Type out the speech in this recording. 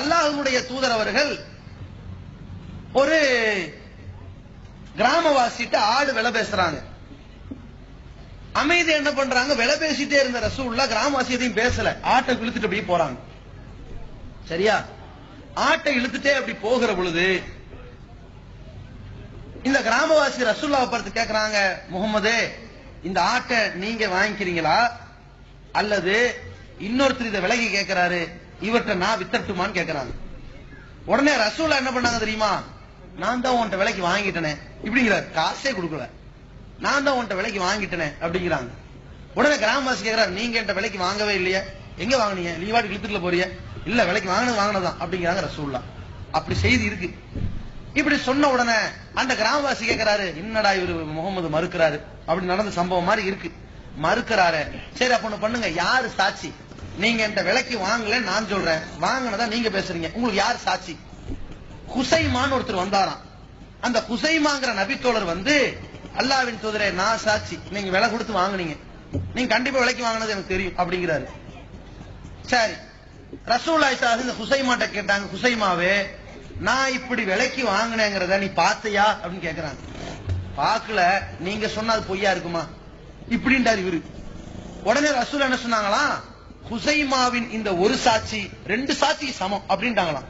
அல்லாஹ்வுடைய தூதர் அவர்கள் ஒரு கிராமவாசிட்ட ஆடு விலை பேசுறாங்க. அமைதி என்ன பண்றாங்க, விலை பேசிட்டே இருந்த ரசூலுல்லாஹ் கிராமவாசி எதையும் பேசல, ஆட்டை இழுத்துட்டு அப்படியே போறாங்க. சரியா? ஆட்டை இழுத்துட்டே அப்படி போகிற பொழுது இந்த கிராமவாசி ரசூலுல்லாஹ் பார்த்து கேக்குறாங்க, முகமதே இந்த ஆட்டை நீங்க வாங்கிக்கிறீங்களா அல்லது இன்னொருத்தர் இதை விலைக்கு கேட்கிறாரு, இவர்கிட்ட நான் வித்தட்டுமான்னு கேட்கிறாங்க. உடனே ரசூலுல்லாஹ் என்ன பண்ணாங்க தெரியுமா, நான் தான் உன்கிட்ட விலைக்கு வாங்கிட்டேனே இப்படிங்கிறார், காசே கொடுக்கல, நான் தான் உன்கிட்ட விலைக்கு வாங்கிட்டேனே அப்படிங்கிறாங்க. உடனே கிராமவாசி கேட்கிறார், நீங்க என்கிட்ட விலைக்கு வாங்கவே இல்லையே, எங்க வாங்கினீங்க, நீ வாட்டி இழுத்துக்குள்ள போறிய, இல்ல விலைக்கு வாங்கினதான் அப்படிங்கிறாங்க ரசூலுல்லாஹ். அப்படி செய்தி இருக்கு. இப்படி சொன்ன உடனே அந்த கிராமவாசி கேட்கிறாரு, என்னடா இவரு முகமது மறுக்கிறாரு, அப்படி நடந்த சம்பவம் மாதிரி இருக்கு, மறுக்கிறாரு. சரி அப்ப ஒண்ணு பண்ணுங்க, யாரு சாட்சி, நீங்க என்கிட்ட விலைக்கு வாங்கல நான் சொல்றேன், வாங்கினதா நீங்க பேசுறீங்க, உங்களுக்கு யார் சாட்சி? குசைமான்னு ஒருத்தர் வந்தாராம். அந்த குசைமாங்கிற நபித்தோழர் வந்து, அல்லாஹ்வின் தூதரே நான் சாட்சி, நீங்க விலை கொடுத்து வாங்குனீங்க, நீங்க கண்டிப்பா விலைக்கு வாங்கினது எனக்கு தெரியும் அப்படிங்கிறாரு. சரி, ரசூலுல்லாஹி ஸல்லல்லாஹு அலைஹி வஸல்லம் குசைமாட்ட கேட்டாங்க, குசைமாவே நான் இப்படி விலைக்கு வாங்கினேங்கிறத நீ பாத்தியா அப்படின்னு கேக்குறாங்க. பாக்கல, நீங்க சொன்னது பொய்யா இருக்குமா இப்படின்றார் இவரு. உடனே ரசூல் என்ன சொன்னாங்களாம், குசைமாவின் இந்த ஒரு சாட்சி 2 சாட்சி சமம் அப்படின்ட்டாங்களாம்.